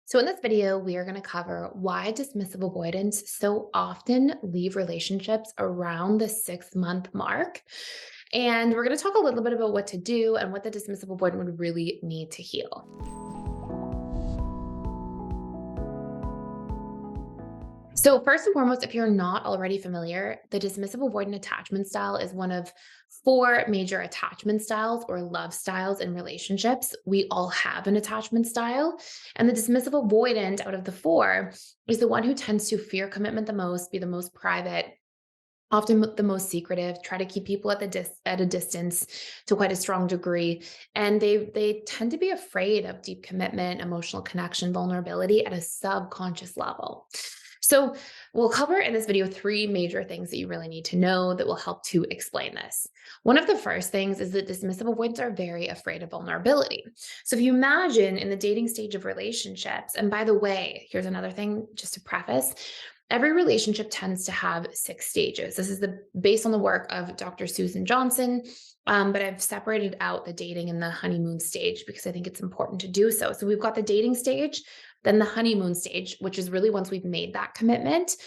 So in this video, we are going to cover why dismissive avoidants so often leave relationships around the 6 month mark. And we're going to talk a little bit about what to do and what the dismissive avoidant would really need to heal. So first and foremost, if you're not already familiar, the dismissive avoidant attachment style is one of four major attachment styles or love styles in relationships. We all have an attachment style, and the dismissive avoidant out of the four is the one who tends to fear commitment the most, be the most private, often the most secretive, try to keep people at a distance to quite a strong degree, and they tend to be afraid of deep commitment, emotional connection, vulnerability at a subconscious level. So, we'll cover in this video three major things that you really need to know that will help to explain this. One of the first things is that dismissive avoidants are very afraid of vulnerability. So, if you imagine in the dating stage of relationships, and by the way, here's another thing just to preface. Every relationship tends to have 6 stages. This is based on the work of Dr. Susan Johnson, but I've separated out the dating and the honeymoon stage because I think it's important to do so. So we've got the dating stage, then the honeymoon stage, which is really once we've made that commitment.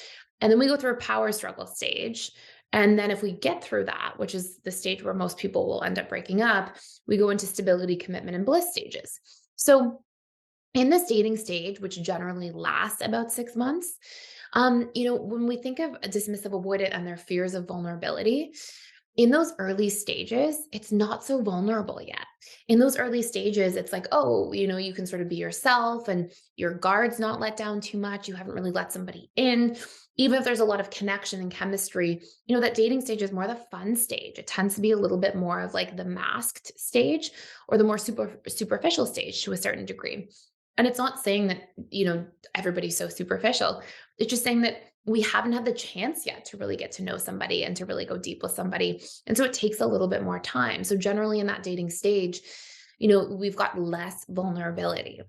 And then we go through a power struggle stage. And then if we get through that, which is the stage where most people will end up breaking up, we go into stability, commitment, and bliss stages. So in this dating stage, which generally lasts about 6 months, when we think of a dismissive avoidant and their fears of vulnerability, in those early stages, it's not so vulnerable yet. In those early stages, it's like, oh, you can sort of be yourself and your guard's not let down too much. You haven't really let somebody in. Even if there's a lot of connection and chemistry, that dating stage is more the fun stage. It tends to be a little bit more of like the masked stage or the more superficial stage to a certain degree. And it's not saying that, everybody's so superficial. It's just saying that we haven't had the chance yet to really get to know somebody and to really go deep with somebody. And so it takes a little bit more time. So generally in that dating stage, we've got less vulnerability.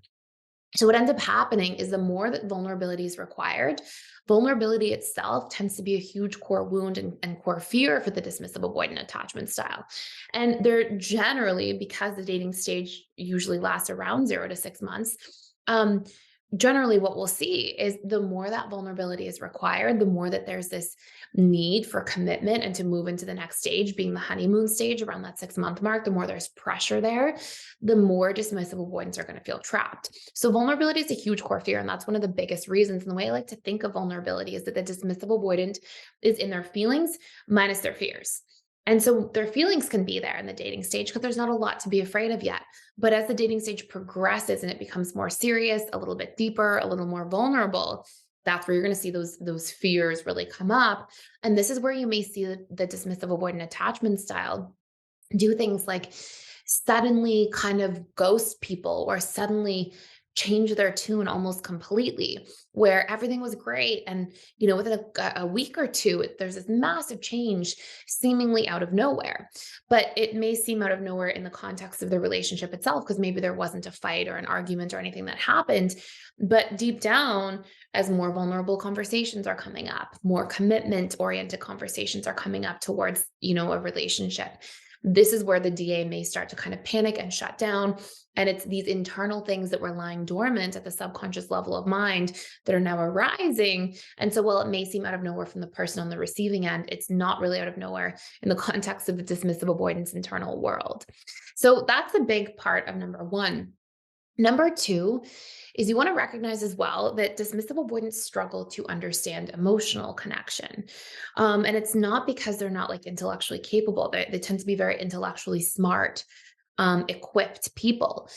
So what ends up happening is the more that vulnerability is required, vulnerability itself tends to be a huge core wound and core fear for the dismissive avoidant attachment style. And they're generally, because the dating stage usually lasts around 0 to 6 months, um, generally what we'll see is the more that vulnerability is required, the more that there's this need for commitment and to move into the next stage, being the honeymoon stage around that 6 month mark, the more there's pressure there, the more dismissive avoidants are going to feel trapped. So vulnerability is a huge core fear, and that's one of the biggest reasons. And the way I like to think of vulnerability is that the dismissive avoidant is in their feelings minus their fears. And so their feelings can be there in the dating stage because there's not a lot to be afraid of yet. But as the dating stage progresses and it becomes more serious, a little bit deeper, a little more vulnerable, that's where you're going to see those fears really come up. And this is where you may see the dismissive avoidant attachment style do things like suddenly kind of ghost people or suddenly change their tune almost completely, where everything was great. And, within a week or two, there's this massive change seemingly out of nowhere. But it may seem out of nowhere in the context of the relationship itself, because maybe there wasn't a fight or an argument or anything that happened. But deep down, as more vulnerable conversations are coming up, more commitment oriented conversations are coming up towards, a relationship. This is where the DA may start to kind of panic and shut down. And it's these internal things that were lying dormant at the subconscious level of mind that are now arising. And so while it may seem out of nowhere from the person on the receiving end, it's not really out of nowhere in the context of the dismissive avoidance internal world. So that's a big part of number one. Number two is you want to recognize as well that dismissive avoidants struggle to understand emotional connection. And it's not because they're not like intellectually capable. They tend to be very intellectually smart, equipped people,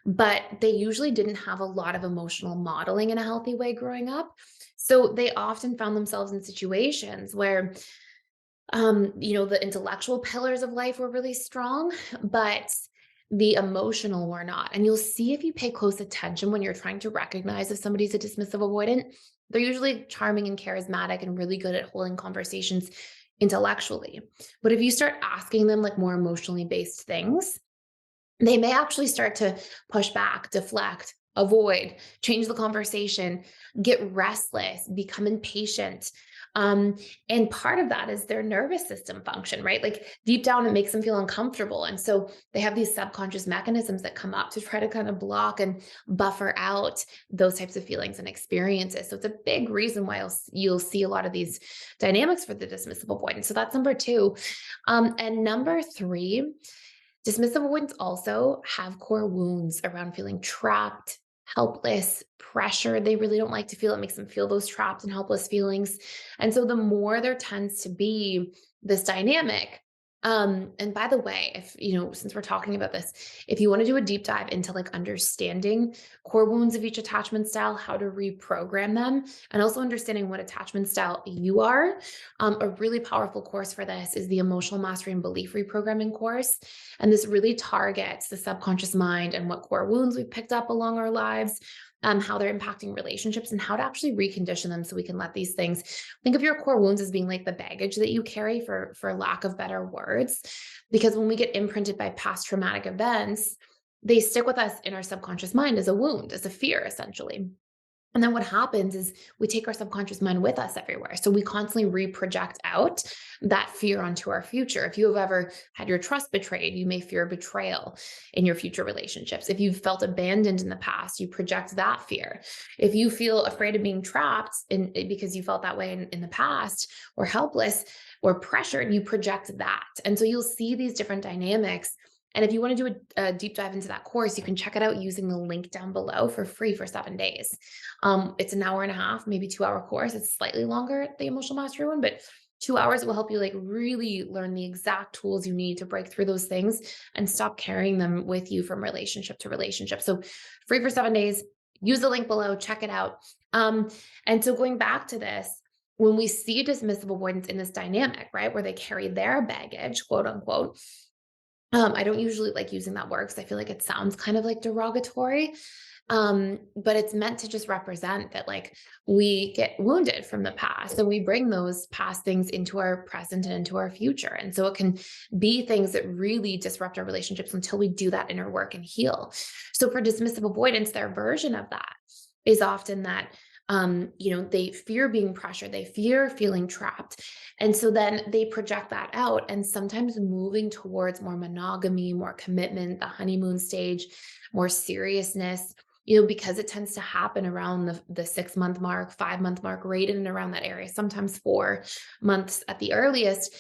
but they usually didn't have a lot of emotional modeling in a healthy way growing up. So they often found themselves in situations where the intellectual pillars of life were really strong, but the emotional were not. And you'll see if you pay close attention when you're trying to recognize if somebody's a dismissive avoidant, they're usually charming and charismatic and really good at holding conversations intellectually. But if you start asking them like more emotionally based things, they may actually start to push back, deflect, avoid, change the conversation, get restless, become impatient. Um, and part of that is their nervous system function, right? Like deep down, it makes them feel uncomfortable. And so they have these subconscious mechanisms that come up to try to kind of block and buffer out those types of feelings and experiences. So it's a big reason why you'll see a lot of these dynamics for the dismissive avoidance. So that's number two. And number three, dismissive avoidants also have core wounds around feeling trapped, helpless, pressure. They really don't like to feel. It makes them feel those trapped and helpless feelings. And so the more there tends to be this dynamic, and by the way, if since we're talking about this, if you want to do a deep dive into like understanding core wounds of each attachment style, how to reprogram them, and also understanding what attachment style you are, a really powerful course for this is the Emotional Mastery and Belief Reprogramming course. And this really targets the subconscious mind and what core wounds we've picked up along our lives, how they're impacting relationships, and how to actually recondition them so we can let these things. Think of your core wounds as being like the baggage that you carry, for lack of better words, because when we get imprinted by past traumatic events, they stick with us in our subconscious mind as a wound, as a fear, essentially. And then what happens is we take our subconscious mind with us everywhere. So we constantly reproject out that fear onto our future. If you have ever had your trust betrayed, you may fear betrayal in your future relationships. If you've felt abandoned in the past, you project that fear. If you feel afraid of being trapped because you felt that way in the past, or helpless or pressured, you project that. And so you'll see these different dynamics. And if you want to do a deep dive into that course, you can check it out using the link down below for free for 7 days. It's an hour and a half, maybe 2 hour course. It's slightly longer, the emotional mastery one, but 2 hours will help you like really learn the exact tools you need to break through those things and stop carrying them with you from relationship to relationship. So free for 7 days, use the link below, check it out. And so going back to this, when we see dismissive avoidance in this dynamic, right, where they carry their baggage, quote unquote, I don't usually like using that word because I feel like it sounds kind of like derogatory. But it's meant to just represent that like we get wounded from the past and we bring those past things into our present and into our future. And so it can be things that really disrupt our relationships until we do that inner work and heal. So for dismissive avoidance, their version of that is often that they fear being pressured, they fear feeling trapped. And so then they project that out, and sometimes moving towards more monogamy, more commitment, the honeymoon stage, more seriousness, because it tends to happen around the 6 month mark, 5 month mark, right in and around that area, sometimes 4 months at the earliest.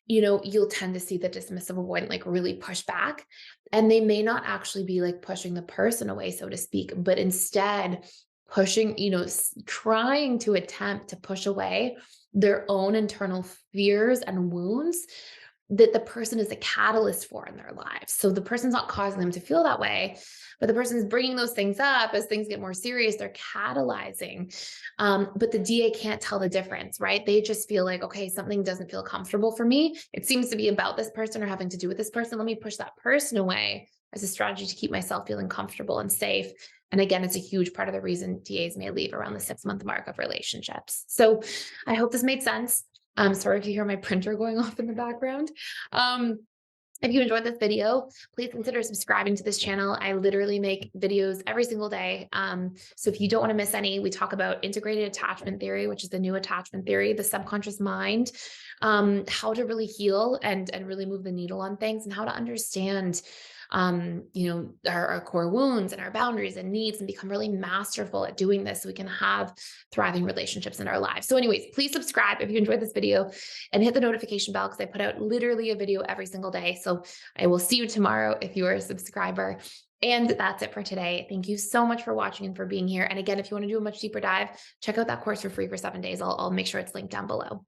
You'll tend to see the dismissive avoidant like really push back, and they may not actually be like pushing the person away, so to speak, but instead pushing, trying to attempt to push away their own internal fears and wounds that the person is a catalyst for in their lives. So the person's not causing them to feel that way, but the person is bringing those things up as things get more serious. They're catalyzing. But the DA can't tell the difference, right? They just feel like, okay, something doesn't feel comfortable for me. It seems to be about this person or having to do with this person. Let me push that person away as a strategy to keep myself feeling comfortable and safe. And again, it's a huge part of the reason DAs may leave around the 6 month mark of relationships. So I hope this made sense. I'm sorry if you hear my printer going off in the background. If you enjoyed this video, please consider subscribing to this channel. I literally make videos every single day. So if you don't want to miss any, we talk about integrated attachment theory, which is the new attachment theory, the subconscious mind, how to really heal and really move the needle on things, and how to understand our core wounds and our boundaries and needs, and become really masterful at doing this so we can have thriving relationships in our lives. So anyways, please subscribe if you enjoyed this video, and hit the notification bell because I put out literally a video every single day. So I will see you tomorrow if you are a subscriber. And that's it for today. Thank you so much for watching and for being here. And again, if you want to do a much deeper dive, check out that course for free for 7 days. I'll make sure it's linked down below.